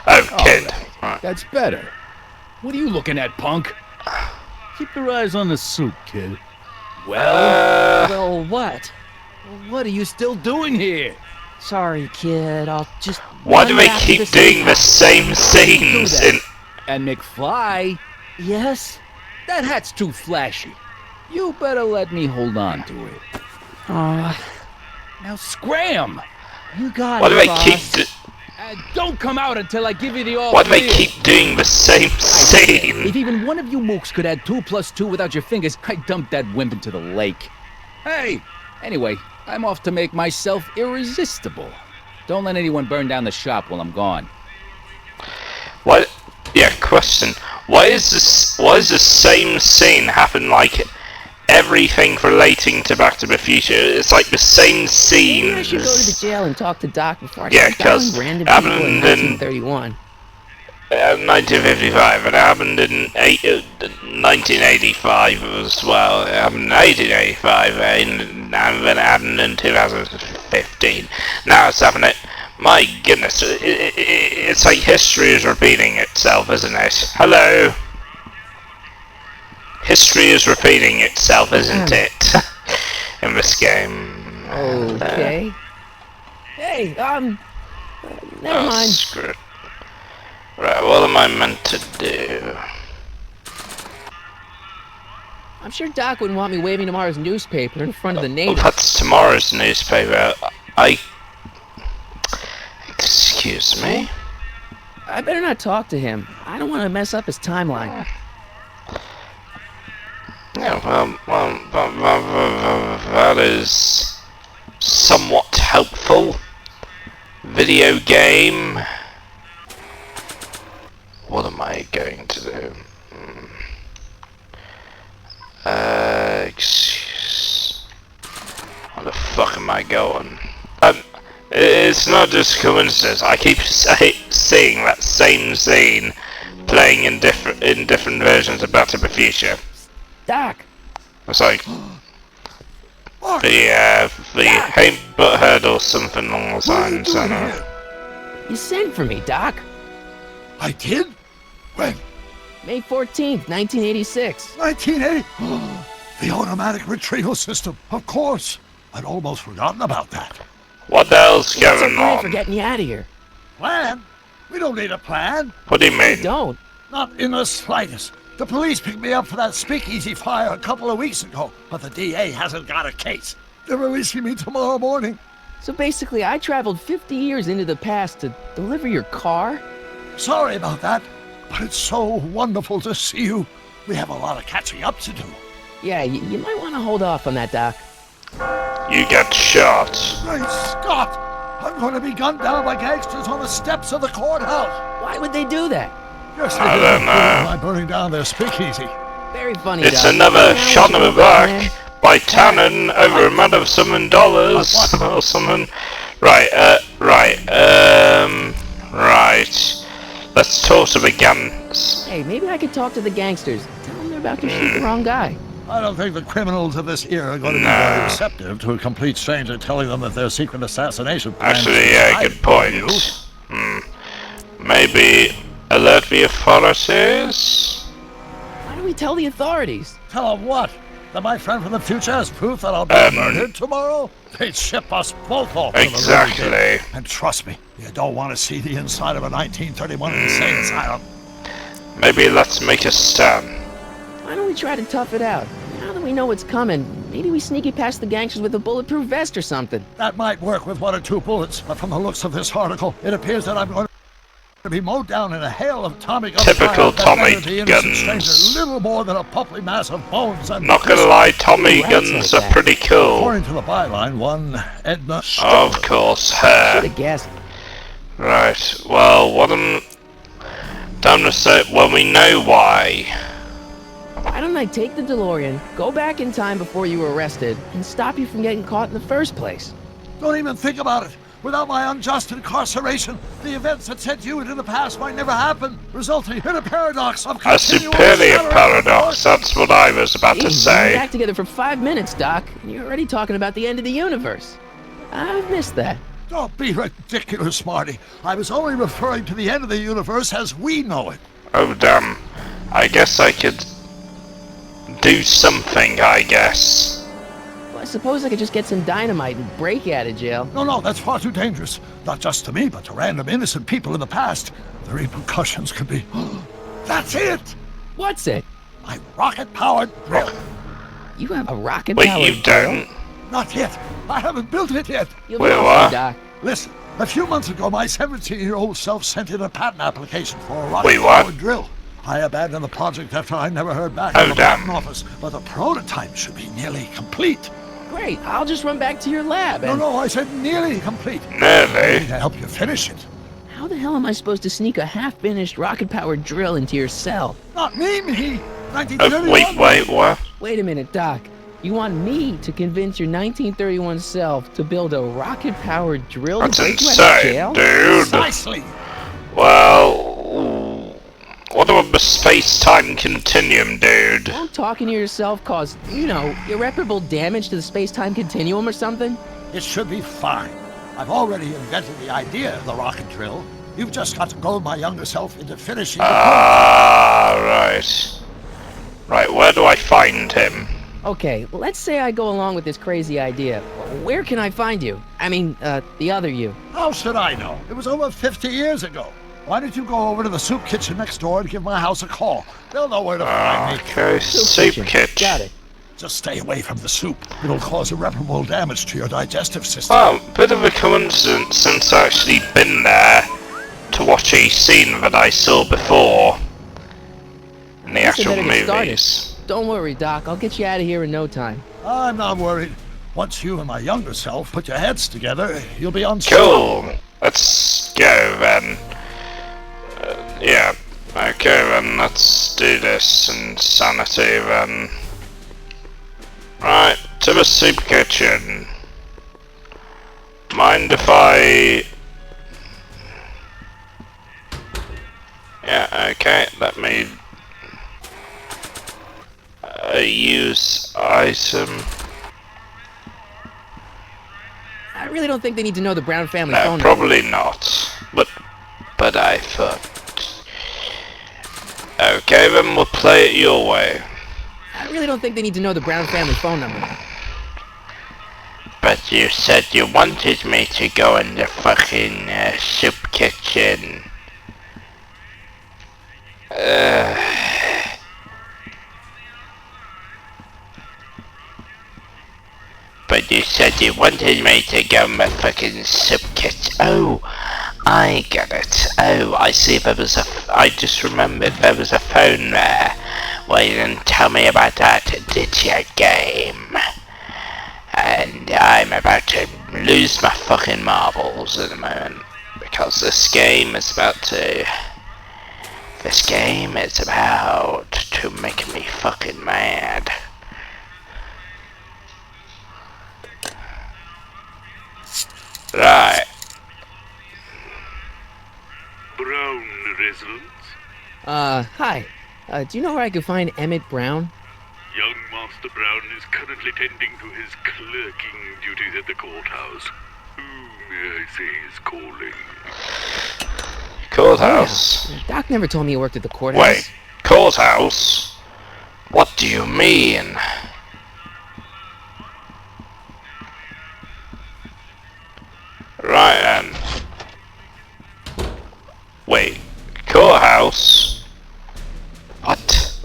Oh, kid. Right. That's better. What are you looking at, punk? Keep your eyes on the soup, kid. Well, what? What are you still doing here? Sorry, kid, I'll just... Why do run they back to keep the doing soup the house. same scenes in... And McFly, Yes? that hat's too flashy. You better let me hold on to it. Now scram! You got Why do it, they boss. keep Don't come out until I give you the all Why do they clear. keep doing the same scene? If even one of you mooks could add 2 + 2 without your fingers, I'd dump that wimp into the lake. Hey! Anyway, I'm off to make myself irresistible. Don't let anyone burn down the shop while I'm gone. What? Yeah, question. Why is the same scene happen like everything relating to Back to the Future? It's like the same scene. Maybe I should go to the jail and talk to Doc before I Yeah, start dialing 'cause random happened people in in- 1931. 1955, and it happened in 1985 as well. It happened in 1885, and then it happened in 2015. Now it's happening. My goodness, it's like history is repeating itself, isn't it? Hello? History is repeating itself, isn't it? In this game. Okay. Hey, never mind. Screw it. Right, what am I meant to do? I'm sure Doc wouldn't want me waving tomorrow's newspaper in front of the Well, neighbors. that's tomorrow's newspaper. Excuse me? I better not talk to him. I don't want to mess up his timeline. Yeah, well, that is somewhat helpful. Video game. What am I going to do? Excuse. Where the fuck am I going? It's not just coincidence. I keep seeing that same scene playing in different versions of Back to the Future. Doc! It's like the Ain't But Heard or something along those lines. I don't know. You sent for me, Doc. I did? When? May 14th, 1986. 1980? The automatic retrieval system, of course. I'd almost forgotten about that. What the hell's What's our going plan for on? getting you out of here? Plan? We don't need a plan. What do you You mean? don't. Not in the slightest. The police picked me up for that speakeasy fire a couple of weeks ago, but the DA hasn't got a case. They're releasing me tomorrow morning. So basically, I traveled 50 years into the past to deliver your car? Sorry about that, but it's so wonderful to see you. We have a lot of catching up to do. Yeah, you might want to hold off on that, Doc. You got shot. Great Scott! I'm going to be gunned down by gangsters on the steps of the courthouse. Why would they do that? Yes, I don't know. by burning down their speakeasy. Very funny, It's Doc. another Now shot we in should the go back, man. back by Tannen over a amount of some dollars or something. Right. Let's talk to the guns. Hey, maybe I could talk to the gangsters. Tell them they're about to shoot the wrong guy. I don't think the criminals of this era are going to be very receptive to a complete stranger telling them that their secret assassination plan Actually, yeah, good point. Maybe alert the authorities? Why don't we tell the authorities? Tell them what? That my friend from the future has proof that I'll be murdered tomorrow? They'd ship us both off to the Exactly. very day. And trust me, you don't want to see the inside of a 1931 insane asylum. Maybe let's make a stand. Why don't we try to tough it out? Now that we know what's coming, maybe we sneak it past the gangsters with a bulletproof vest or something. That might work with 1 or 2 bullets, but from the looks of this article, it appears that I'm going to be mowed down in a hail of Tommy guns. Typical Tommy guns. guns. Little more than a puppy mass of bones and... Not gonna lie, Tommy Rats guns like are that. pretty cool. According to the byline, one Edna... Of course, her. Should've guessed. Right, well, what I'm... Damn to say, well, we know why. Why don't I take the DeLorean, go back in time before you were arrested, and stop you from getting caught in the first place? Don't even think about it. Without my unjust incarceration, the events that sent you into the past might never happen, resulting in a paradox of A continual superior shadow. paradox, that's what I was about to Jeez, we say. back together for 5 minutes, Doc, and you're already talking about the end of the universe. I've missed that. Don't be ridiculous, Marty. I was only referring to the end of the universe as we know it. Oh, damn. I guess I could do something, I guess. Well, I suppose I could just get some dynamite and break you out of jail. No, that's far too dangerous. Not just to me, but to random innocent people in the past. The repercussions could be... That's it! What's it? My rocket-powered drill. You have a rocket Wait, powered you don't? Not yet. I haven't built it yet. You'll Wait, be all what? set, Doc. Listen, a few months ago, my 17-year-old self sent in a patent application for a Wait, what? rocket-powered drill. I abandoned the project after I never heard back Oh, from the damn. patent office, but the prototype should be nearly complete. Great, I'll just run back to your lab and... No, I said nearly complete. I Nearly. need to help you finish it. How the hell am I supposed to sneak a half-finished rocket-powered drill into your cell? Not me. Oh, 1931. wait, what? Wait a minute, Doc. You want me to convince your 1931 self to build a rocket-powered drill That's to break you out of insane, jail? dude. Precisely. Well, what about the space-time continuum, dude? Won't talking to yourself cause, irreparable damage to the space-time continuum or something? It should be fine. I've already invented the idea of the rocket drill. You've just got to goad my younger self into finishing the Right. Right, where do I find him? Okay, let's say I go along with this crazy idea. Where can I find you? I mean, the other you. How should I know? It was over 50 years ago. Why don't you go over to the soup kitchen next door and give my house a call? They'll know where to find me. Okay, soup kitchen. Got it. Just stay away from the soup. It'll cause irreparable damage to your digestive system. Well, bit of a coincidence since I've actually been there to watch a scene that I saw before in the Guess I actual better get started. movies. Don't worry, Doc. I'll get you out of here in no time. I'm not worried. Once you and my younger self put your heads together, you'll be on Cool. Let's go then. Yeah. Okay then, let's do this. Insanity then. Right, to the soup kitchen. Mind if I... Yeah, okay, let me... use item. I really don't think they need to know the Brown family No, phone number. probably not. But I thought... Okay, then we'll play it your way. I really don't think they need to know the Brown family phone number. But you said you wanted me to go in the fucking soup kitchen. But you said you wanted me to go in the fucking soup kitchen. Oh, I get it. Oh, I see. I just remembered there was a phone there. Well, you didn't tell me about that, did you, game? And I'm about to lose my fucking marbles at the moment. Because this game is about to make me fucking mad. Right. Brown residence? Hi. Do you know where I could find Emmett Brown? Young Master Brown is currently tending to his clerking duties at the courthouse. Who may I say is calling? Courthouse? Yeah. Doc never told me he worked at the courthouse. Wait, courthouse? What do you mean? Right then. Wait, courthouse? What?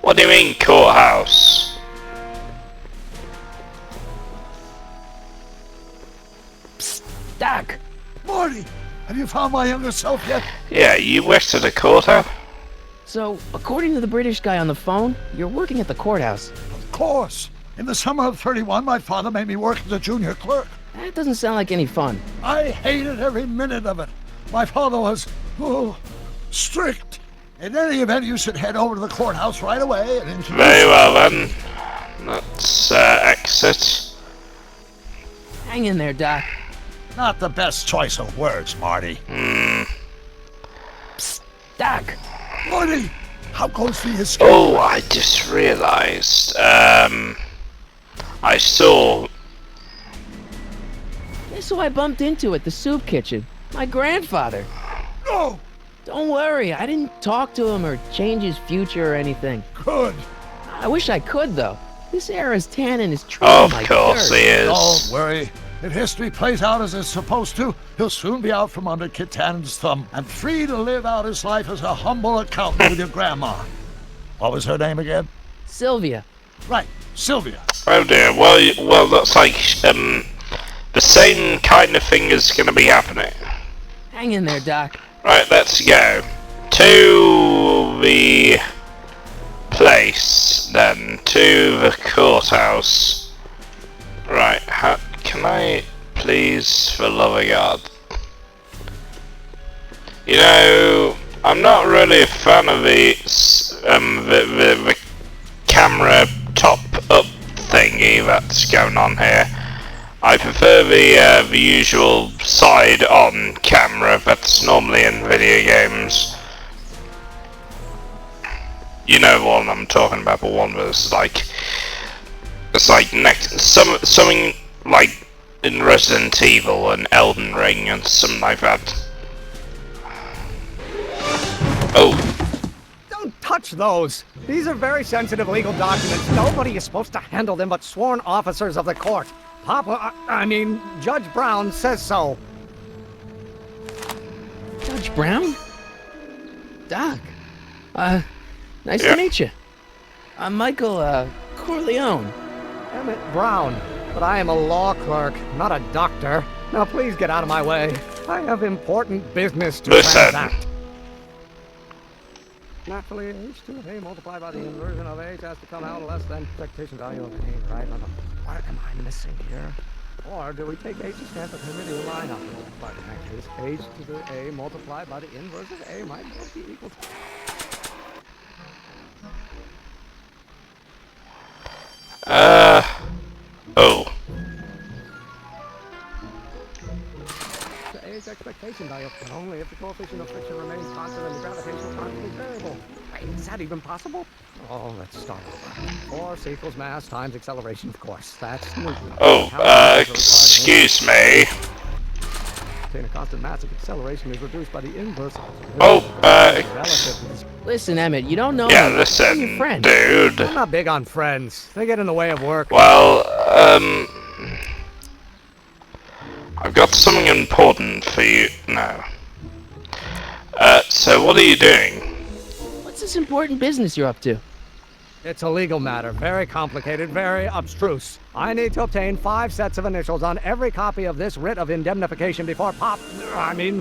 What do you mean courthouse? Psst, Doc! Marty, have you found my younger self yet? Yeah, you worked at the courthouse? So, according to the British guy on the phone, you're working at the courthouse. Of course. In the summer of 31, my father made me work as a junior clerk. That doesn't sound like any fun. I hated every minute of it. My father was, strict. In any event, you should head over to the courthouse right away and introduce... Very well then. Let's exit. Hang in there, Doc. Not the best choice of words, Marty. Psst, Doc! Marty! How closely is... Oh, I just realized. I saw... Guess who I bumped into at the soup kitchen? My grandfather. No! Don't worry, I didn't talk to him or change his future or anything. Good. I wish I could, though. This era's tannin is true. Of course he is. Don't worry. If history plays out as it's supposed to, he'll soon be out from under Kit Tannen's thumb and free to live out his life as a humble accountant with your grandma. What was her name again? Sylvia. Right, Sylvia. Oh dear. Well, that's like the same kind of thing is going to be happening. Hang in there, Doc. Right, let's go to the place then, to the courthouse. Right, can I please, for the love of God? You know, I'm not really a fan of the camera top up thingy that's going on here. I prefer the usual side on camera that's normally in video games. You know what I'm talking about, the one that's like, it's like something like in Resident Evil and Elden Ring and something like that. Oh. Don't touch those! These are very sensitive legal documents. Nobody is supposed to handle them but sworn officers of the court. Judge Brown says so. Judge Brown? Doc. Nice to meet you. I'm Michael, Corleone. Emmett Brown. But I am a law clerk, not a doctor. Now please get out of my way. I have important business to transact. Naturally, h to the a multiplied by the inversion of h has to come out less than expectation value of a, right? What am I missing here? Or do we take h to stand for the line up? But in that case, h to the a multiplied by the inverse of a might well be equal to... Oh. The a's expectation value, but only if the coefficient of friction remains constant and the gravitational constant is variable. Wait, is that even possible? Oh, let's start over. Force equals mass times acceleration, of course. That's Newton. Oh, excuse me. A constant mass of acceleration is reduced by the inverse. Listen, Emmett, you don't know. Yeah, listen, dude. I'm not big on friends. They get in the way of work. Well, I've got something important for you now. So what are you doing? What's this important business you're up to? It's a legal matter, very complicated, very abstruse. I need to obtain 5 sets of initials on every copy of this writ of indemnification before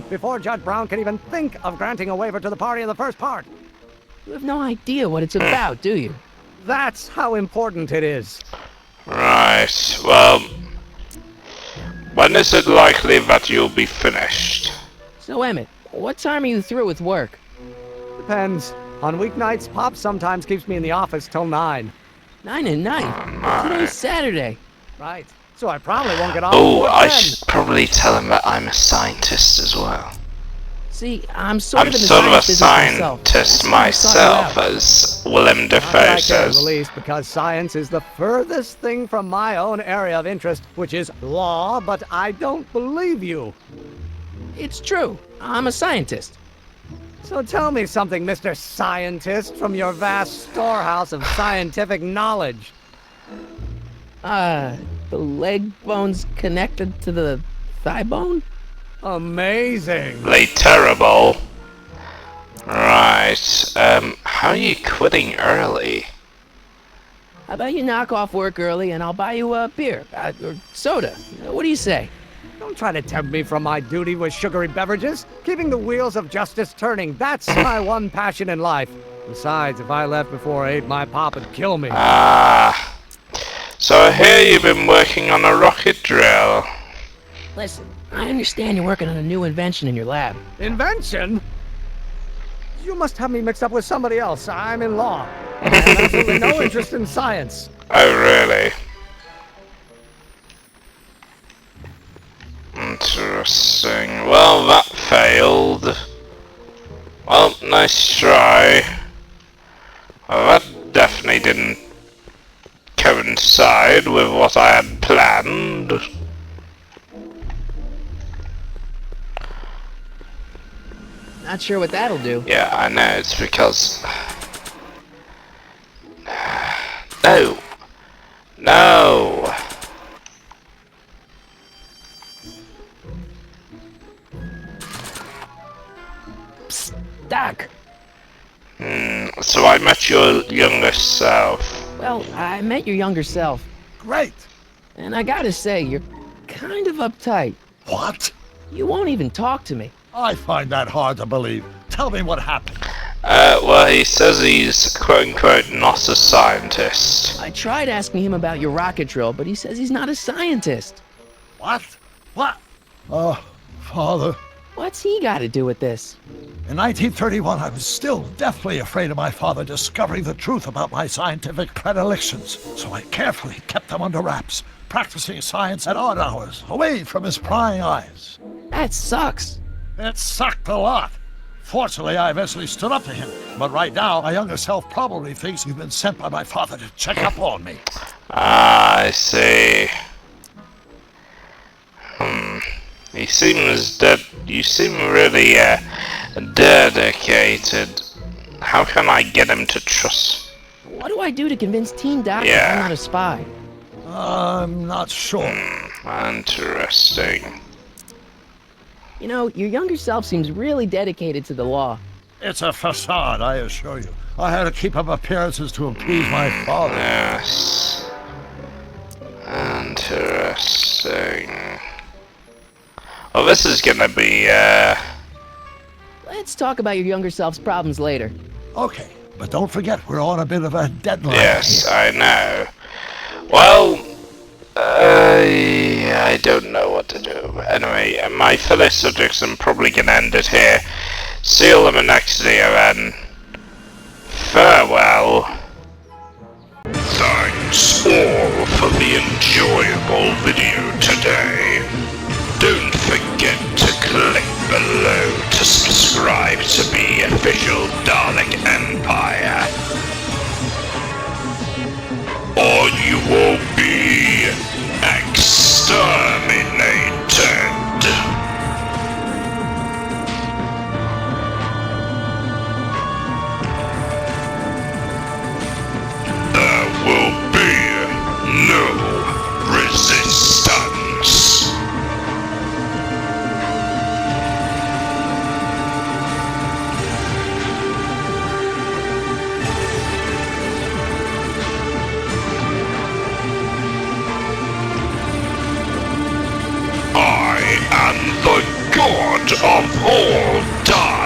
before Judge Brown can even think of granting a waiver to the party in the first part. You have no idea what it's about, do you? That's how important it is. Right, well, when is it likely that you'll be finished? So, Emmett, what time are you through with work? Depends. On weeknights, Pop sometimes keeps me in the office till 9. 9 and 9? Oh, today's Saturday. Right. So I probably won't get off. Oh, I should probably tell him that I'm a scientist as well. See, I'm sort of a scientist myself, as Willem Dafoe says. Released because science is the furthest thing from my own area of interest, which is law, but I don't believe you. It's true. I'm a scientist. So tell me something, Mr. Scientist, from your vast storehouse of scientific knowledge. The leg bone's connected to the thigh bone? Amazing. Terrible. Right, how are you quitting early? How about you knock off work early and I'll buy you a beer, or soda. What do you say? Don't try to tempt me from my duty with sugary beverages. Keeping the wheels of justice turning, that's my one passion in life. Besides, if I left before 8, my pop would kill me. Ah. So I hear you've been working on a rocket drill. Listen, I understand you're working on a new invention in your lab. Invention? You must have me mixed up with somebody else. I'm in law. I have absolutely no interest in science. Oh, really? Interesting. Well, that failed. Well, nice try. Well, that definitely didn't coincide with what I had planned. Not sure what that'll do. Yeah, I know. It's because... No! No! Psst, Doc! So I met your younger self. Well, I met your younger self. Great. And I gotta say, you're kind of uptight. What? You won't even talk to me. I find that hard to believe. Tell me what happened. Well, he says he's quote-unquote not a scientist. I tried asking him about your rocket drill, but he says he's not a scientist. What? What? Oh, Father. What's he got to do with this? In 1931, I was still deathly afraid of my father discovering the truth about my scientific predilections, so I carefully kept them under wraps, practicing science at odd hours, away from his prying eyes. That sucks. It sucked a lot. Fortunately, I eventually stood up to him, but right now, my younger self probably thinks he's been sent by my father to check up on me. I see. He seems dead. You seem really dedicated. How can I get him to trust? What do I do to convince Teen Doc that I'm not a spy? I'm not sure. Interesting. You know, your younger self seems really dedicated to the law. It's a facade, I assure you. I had to keep up appearances to appease my father. Yes. Interesting. Well, this is gonna be, Let's talk about your younger self's problems later. Okay, but don't forget, we're on a bit of a deadline. Yes, I know. Well, I don't know what to do. Anyway, my fellow subjects, I'm probably gonna end it here. See you in the next video, and farewell. Thanks all for the enjoyable video today. Don't forget to click below to subscribe to the official Dalek Empire, or you will be exterminated. There will be no resistance. I am the god of all dark.